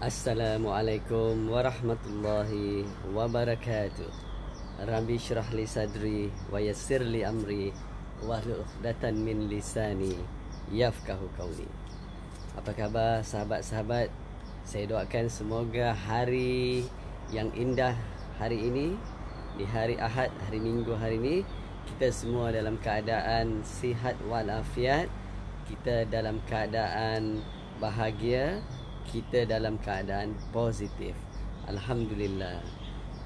Assalamualaikum warahmatullahi wabarakatuh. Rabbi syrah li sadri wa yassir li amri wahlul 'uqdatan min lisani yafqahu qawli. Apa khabar sahabat-sahabat? Saya doakan semoga hari yang indah hari ini, di hari Ahad, hari Minggu hari ini, kita semua dalam keadaan sihat walafiat, kita dalam keadaan bahagia, kita dalam keadaan positif. Alhamdulillah.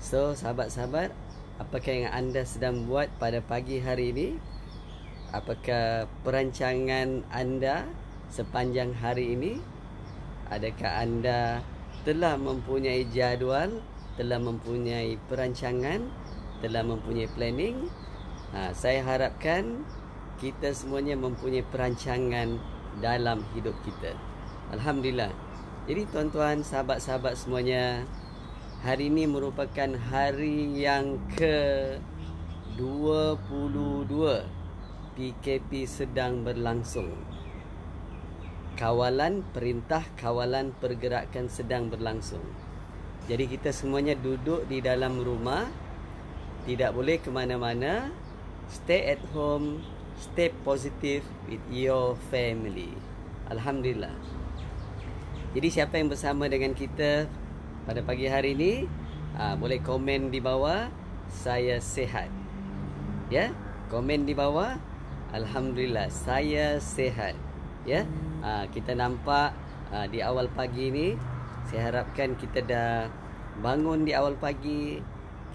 So sahabat-sahabat, apakah yang anda sedang buat pada pagi hari ini? Apakah perancangan anda sepanjang hari ini? Adakah anda telah mempunyai jadual, telah mempunyai perancangan, telah mempunyai planning? Saya harapkan kita semuanya mempunyai perancangan dalam hidup kita. Alhamdulillah. Jadi tuan-tuan, sahabat-sahabat semuanya, hari ini merupakan hari yang ke-22 PKP sedang berlangsung. Kawalan perintah, kawalan pergerakan sedang berlangsung. Jadi kita semuanya duduk di dalam rumah, tidak boleh ke mana-mana. Stay at home, stay positive with your family. Alhamdulillah. Jadi siapa yang bersama dengan kita pada pagi hari ini, boleh komen di bawah, saya sihat. Ya, komen di bawah, Alhamdulillah saya sihat. Ya, kita nampak di awal pagi ini, saya harapkan kita dah bangun di awal pagi,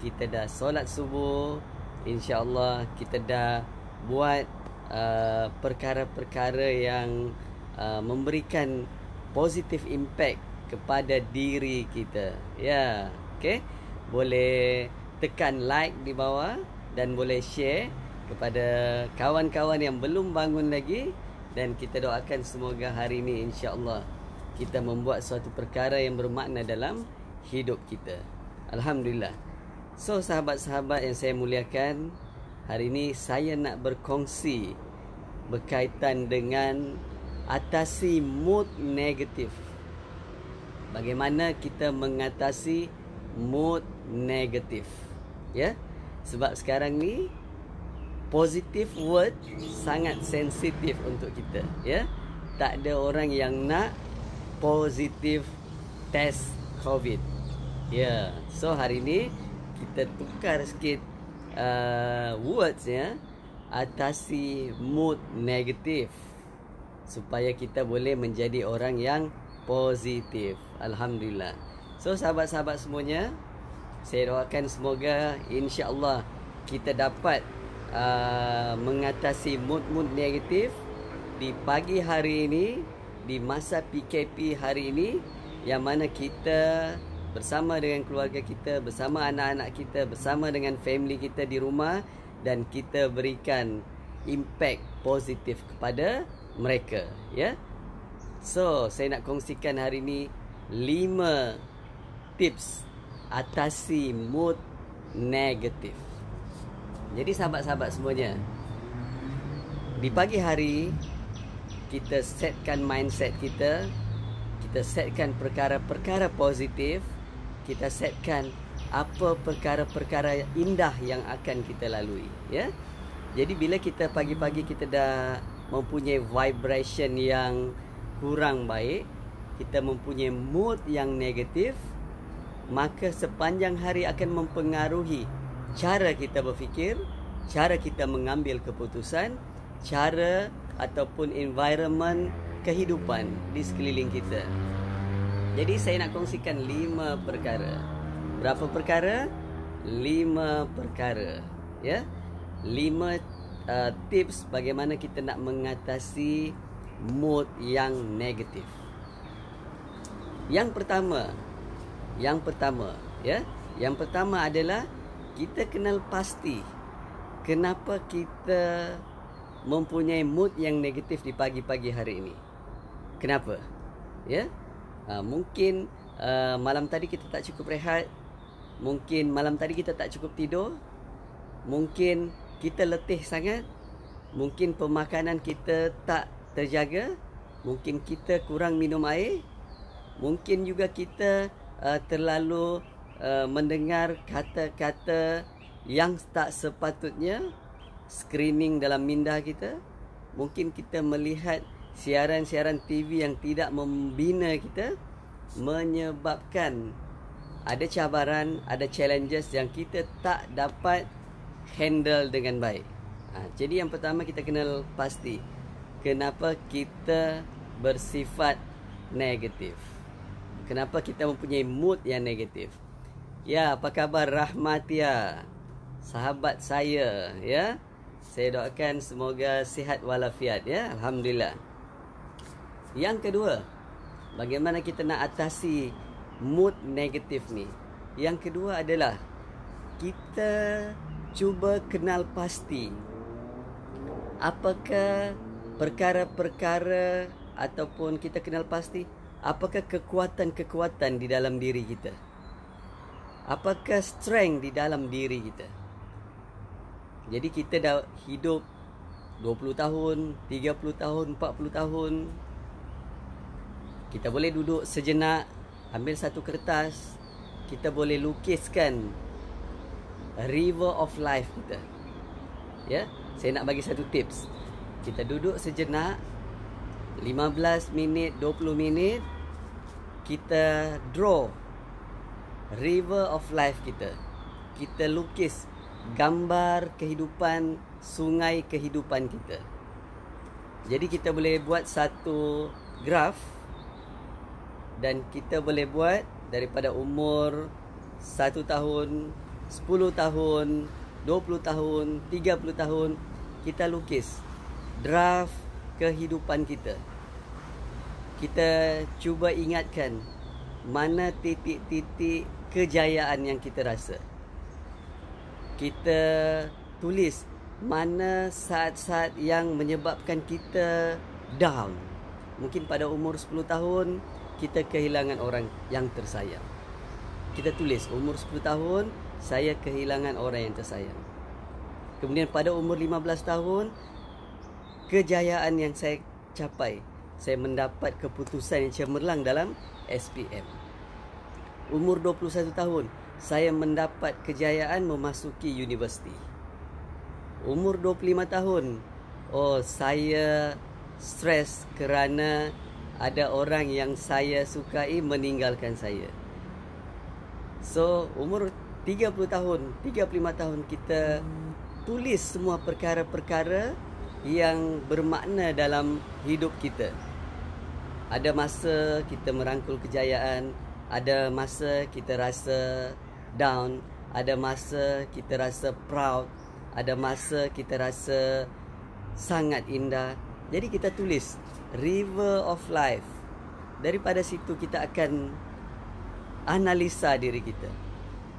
kita dah solat subuh, insya-Allah kita dah buat perkara-perkara yang memberikan positif impact kepada diri kita. Ya, okey. Boleh tekan like di bawah dan boleh share kepada kawan-kawan yang belum bangun lagi, dan kita doakan semoga hari ini insya-Allah kita membuat suatu perkara yang bermakna dalam hidup kita. Alhamdulillah. So sahabat-sahabat yang saya muliakan, hari ini saya nak berkongsi berkaitan dengan atasi mood negatif. Bagaimana kita mengatasi mood negatif? Ya, sebab sekarang ni positive word sangat sensitif untuk kita. Ya, tak ada orang yang nak positive test COVID. Ya, so hari ni kita tukar sikit words ya, atasi mood negatif, supaya kita boleh menjadi orang yang positif. Alhamdulillah. So sahabat-sahabat semuanya, saya doakan semoga insya-Allah kita dapat mengatasi mood-mood negatif di pagi hari ini, di masa PKP hari ini, yang mana kita bersama dengan keluarga kita, bersama anak-anak kita, bersama dengan family kita di rumah, dan kita berikan impact positif kepada mereka. Ya. So saya nak kongsikan hari ini 5 tips atasi mood negatif. Jadi sahabat-sahabat semuanya, di pagi hari kita setkan mindset kita, kita setkan perkara-perkara positif, kita setkan apa perkara-perkara indah yang akan kita lalui. Ya. Jadi bila kita pagi-pagi kita dah mempunyai vibration yang kurang baik, kita mempunyai mood yang negatif, maka sepanjang hari akan mempengaruhi cara kita berfikir, cara kita mengambil keputusan, cara ataupun environment kehidupan di sekeliling kita. Jadi saya nak kongsikan 5 perkara. Berapa perkara? 5 perkara. Ya, 5 tips bagaimana kita nak mengatasi mood yang negatif. Yang pertama ya, yang pertama adalah kita kenal pasti kenapa kita mempunyai mood yang negatif di pagi-pagi hari ini. Kenapa? Ya, mungkin malam tadi kita tak cukup rehat, mungkin malam tadi kita tak cukup tidur, mungkin kita letih sangat, mungkin pemakanan kita tak terjaga, mungkin kita kurang minum air, Mungkin juga kita terlalu mendengar kata-kata yang tak sepatutnya, screening dalam minda kita. Mungkin kita melihat siaran-siaran TV yang tidak membina kita, menyebabkan ada cabaran, ada challenges yang kita tak dapat handle dengan baik. Jadi yang pertama kita kena pasti kenapa kita bersifat negatif. Kenapa kita mempunyai mood yang negatif. Ya, apa khabar Rahmatia? Sahabat saya, ya. Saya doakan semoga sihat walafiat, ya. Alhamdulillah. Yang kedua, bagaimana kita nak atasi mood negatif ni? Yang kedua adalah kita cuba kenal pasti apakah perkara-perkara, ataupun kita kenal pasti apakah kekuatan-kekuatan di dalam diri kita. Apakah strength di dalam diri kita. Jadi kita dah hidup 20 tahun, 30 tahun, 40 tahun. Kita boleh duduk sejenak, ambil satu kertas, kita boleh lukiskan river of life kita. Ya, saya nak bagi satu tips. Kita duduk sejenak 15 minit, 20 minit, kita draw river of life kita. Kita lukis gambar kehidupan, sungai kehidupan kita. Jadi kita boleh buat satu graf, dan kita boleh buat daripada umur 1 tahun, 10 tahun, 20 tahun, 30 tahun. Kita lukis draft kehidupan kita. Kita cuba ingatkan mana titik-titik kejayaan yang kita rasa. Kita tulis mana saat-saat yang menyebabkan kita down. Mungkin pada umur 10 tahun kita kehilangan orang yang tersayang. Kita tulis umur 10 tahun saya kehilangan orang yang tersayang. Kemudian pada umur 15 tahun kejayaan yang saya capai, saya mendapat keputusan yang cemerlang dalam SPM. Umur 21 tahun saya mendapat kejayaan memasuki universiti. Umur 25 tahun, saya stres kerana ada orang yang saya sukai meninggalkan saya. So, umur 30 tahun, 35 tahun kita tulis semua perkara-perkara yang bermakna dalam hidup kita. Ada masa kita merangkul kejayaan, ada masa kita rasa down, ada masa kita rasa proud, ada masa kita rasa sangat indah. Jadi kita tulis river of life. Daripada situ kita akan analisa diri kita.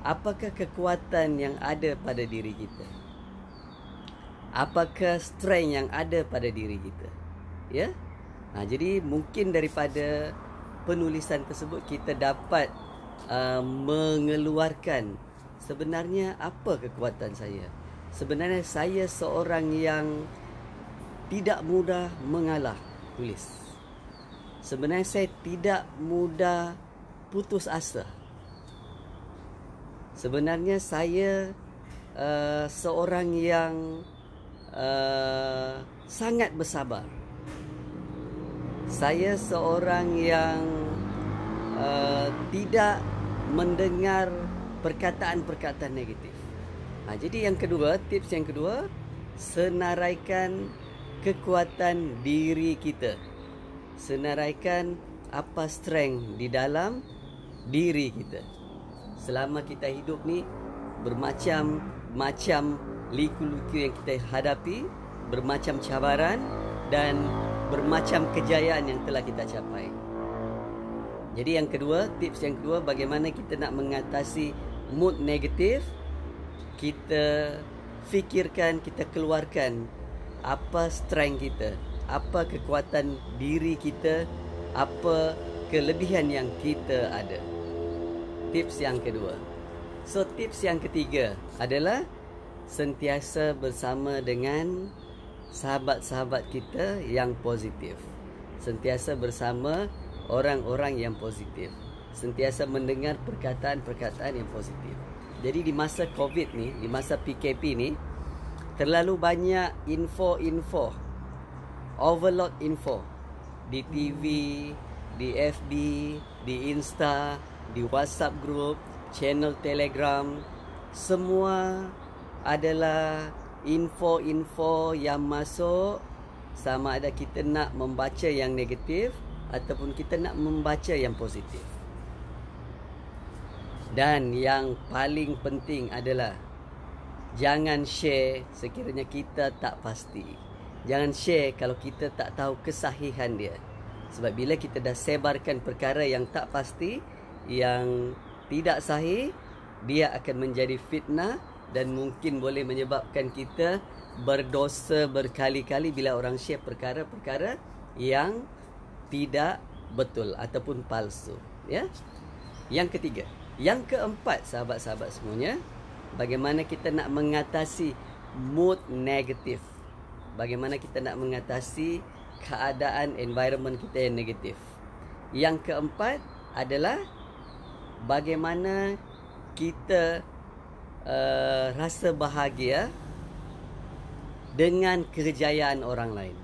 Apakah kekuatan yang ada pada diri kita? Apakah strength yang ada pada diri kita? Ya? Jadi mungkin daripada penulisan tersebut kita dapat mengeluarkan sebenarnya apa kekuatan saya. Sebenarnya saya seorang yang tidak mudah mengalah. Tulis. Sebenarnya saya tidak mudah putus asa. Sebenarnya saya seorang yang sangat bersabar. Saya seorang yang tidak mendengar perkataan-perkataan negatif. Jadi yang kedua, tips yang kedua, senaraikan kekuatan diri kita. Senaraikan apa strength di dalam diri kita. Selama kita hidup ni, bermacam-macam liku-liku yang kita hadapi, bermacam cabaran dan bermacam kejayaan yang telah kita capai. Jadi yang kedua, tips yang kedua, bagaimana kita nak mengatasi mood negatif. Kita fikirkan, kita keluarkan apa strength kita, apa kekuatan diri kita, apa kelebihan yang kita ada. Tips yang kedua. So tips yang ketiga adalah sentiasa bersama dengan sahabat-sahabat kita yang positif. Sentiasa bersama orang-orang yang positif. Sentiasa mendengar perkataan-perkataan yang positif. Jadi di masa COVID ni, di masa PKP ni, terlalu banyak info-info, overload info di TV, di FB, di Insta, di WhatsApp group, channel Telegram. Semua adalah info-info yang masuk, sama ada kita nak membaca yang negatif ataupun kita nak membaca yang positif. Dan yang paling penting adalah jangan share sekiranya kita tak pasti. Jangan share kalau kita tak tahu kesahihan dia. Sebab bila kita dah sebarkan perkara yang tak pasti, yang tidak sahih, dia akan menjadi fitnah dan mungkin boleh menyebabkan kita berdosa berkali-kali bila orang share perkara-perkara yang tidak betul ataupun palsu. Ya. Yang ketiga. Yang keempat, sahabat-sahabat semuanya, bagaimana kita nak mengatasi mood negatif. Bagaimana kita nak mengatasi keadaan environment kita yang negatif. Yang keempat adalah bagaimana kita rasa bahagia dengan kejayaan orang lain.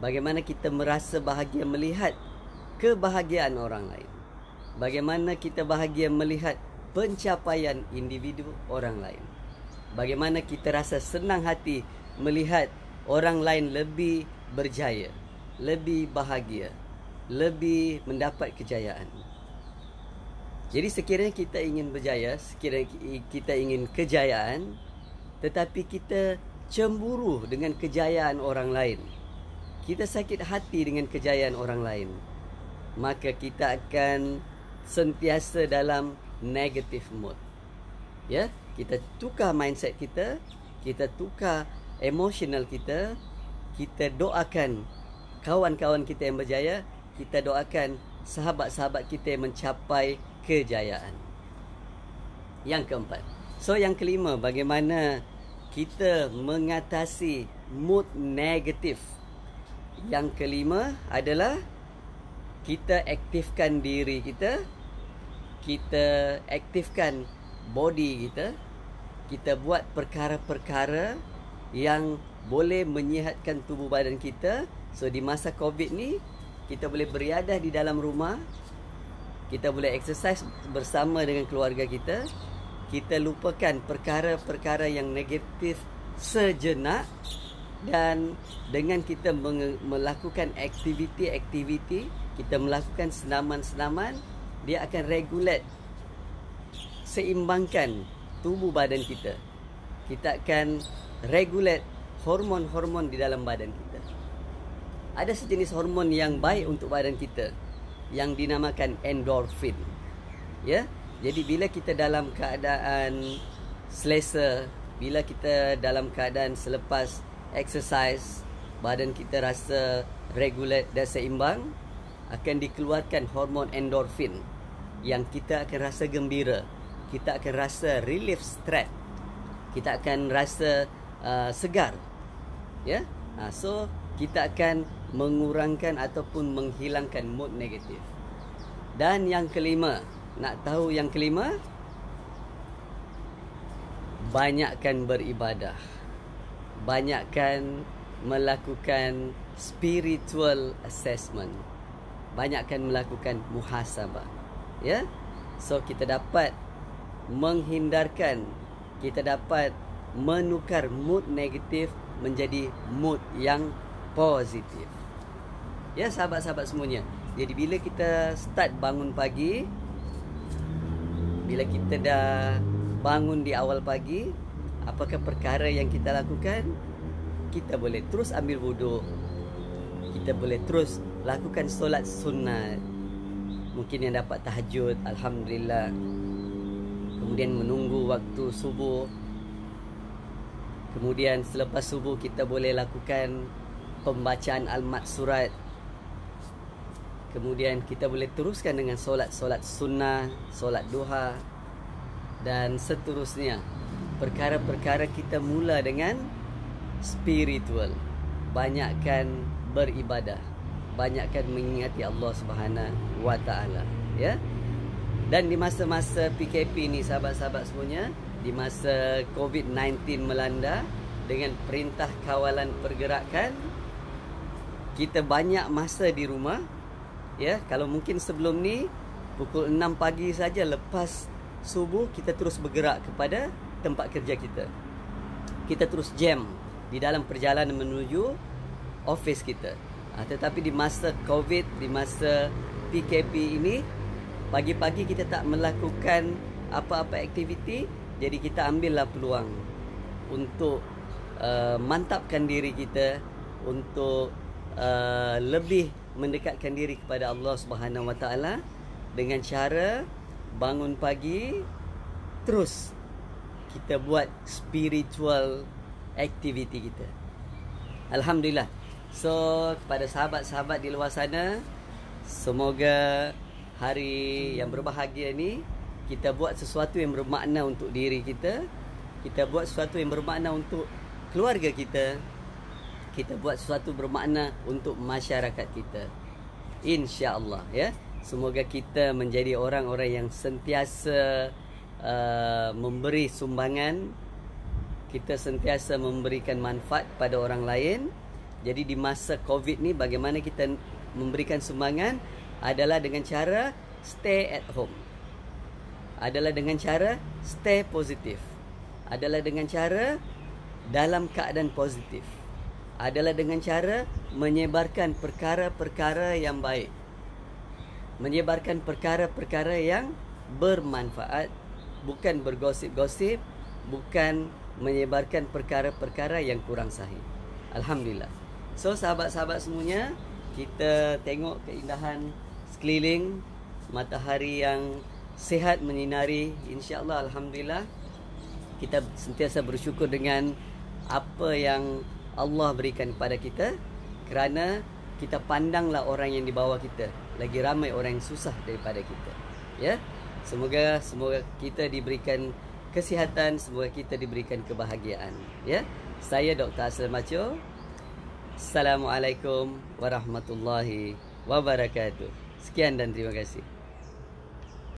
Bagaimana kita merasa bahagia melihat kebahagiaan orang lain. Bagaimana kita bahagia melihat pencapaian individu orang lain. Bagaimana kita rasa senang hati melihat orang lain lebih berjaya, lebih bahagia, lebih mendapat kejayaan. Jadi sekiranya kita ingin berjaya, sekiranya kita ingin kejayaan, tetapi kita cemburu dengan kejayaan orang lain, kita sakit hati dengan kejayaan orang lain, maka kita akan sentiasa dalam negative mood. Ya, kita tukar mindset kita, kita tukar emosional kita, kita doakan kawan-kawan kita yang berjaya, kita doakan sahabat-sahabat kita yang mencapai kejayaan. Yang keempat. So yang kelima, bagaimana kita mengatasi mood negatif. Yang kelima adalah kita aktifkan diri kita, kita aktifkan body kita, kita buat perkara-perkara yang boleh menyihatkan tubuh badan kita. So di masa COVID ni, kita boleh beriadah di dalam rumah, kita boleh exercise bersama dengan keluarga kita, kita lupakan perkara-perkara yang negatif sejenak, dan dengan kita melakukan aktiviti-aktiviti, kita melakukan senaman-senaman, dia akan regulate, seimbangkan tubuh badan kita. Kita akan regulate hormon-hormon di dalam badan kita. Ada sejenis hormon yang baik untuk badan kita yang dinamakan endorfin. Ya, jadi bila kita dalam keadaan selesa, bila kita dalam keadaan selepas exercise, badan kita rasa regulate dan seimbang, akan dikeluarkan hormon endorfin yang kita akan rasa gembira, kita akan rasa relief stress, kita akan rasa segar. Ya, so kita akan mengurangkan ataupun menghilangkan mood negatif. Dan yang kelima, nak tahu yang kelima? Banyakkan beribadah, banyakkan melakukan spiritual assessment, banyakkan melakukan muhasabah. Ya, so kita dapat menghindarkan, kita dapat menukar mood negatif menjadi mood yang positif. Ya, sahabat-sahabat semuanya. Jadi bila kita start bangun pagi, bila kita dah bangun di awal pagi, apakah perkara yang kita lakukan? Kita boleh terus ambil wuduk, kita boleh terus lakukan solat sunat, mungkin yang dapat tahajud, alhamdulillah. Kemudian menunggu waktu subuh. Kemudian selepas subuh kita boleh lakukan pembacaan al-maksurat. Kemudian kita boleh teruskan dengan solat-solat sunnah, solat duha, dan seterusnya. Perkara-perkara kita mula dengan spiritual. Banyakkan beribadah, banyakkan mengingati Allah Subhanahu wa taala, ya. Dan di masa-masa PKP ni sahabat-sahabat semuanya, di masa COVID-19 melanda, dengan perintah kawalan pergerakan, kita banyak masa di rumah, ya. Kalau mungkin sebelum ni pukul 6 pagi saja lepas subuh kita terus bergerak kepada tempat kerja kita. Kita terus jam di dalam perjalanan menuju office kita. Tetapi di masa COVID, di masa PKP ini, pagi-pagi kita tak melakukan apa-apa aktiviti. Jadi kita ambillah peluang untuk mantapkan diri kita, untuk lebih mendekatkan diri kepada Allah Subhanahu Wa Taala dengan cara bangun pagi, terus kita buat spiritual activity kita. Alhamdulillah. So, kepada sahabat-sahabat di luar sana, semoga hari yang berbahagia ni kita buat sesuatu yang bermakna untuk diri kita, kita buat sesuatu yang bermakna untuk keluarga kita, kita buat sesuatu bermakna untuk masyarakat kita. InsyaAllah, ya. Semoga kita menjadi orang-orang yang sentiasa memberi sumbangan, kita sentiasa memberikan manfaat pada orang lain. Jadi di masa COVID ni, bagaimana kita memberikan sumbangan adalah dengan cara stay at home, adalah dengan cara stay positif, adalah dengan cara dalam keadaan positif, adalah dengan cara menyebarkan perkara-perkara yang baik, menyebarkan perkara-perkara yang bermanfaat, bukan bergosip-gosip, bukan menyebarkan perkara-perkara yang kurang sahih. Alhamdulillah. So, sahabat-sahabat semuanya, kita tengok keindahan sekeliling, matahari yang sihat menyinari. InsyaAllah, Alhamdulillah, kita sentiasa bersyukur dengan apa yang Allah berikan kepada kita, kerana kita pandanglah orang yang di bawah kita. Lagi ramai orang yang susah daripada kita, ya. Semoga kita diberikan kesihatan, semoga kita diberikan kebahagiaan, ya. Saya Dr. Aslam Macho. Assalamualaikum warahmatullahi wabarakatuh. Sekian dan terima kasih.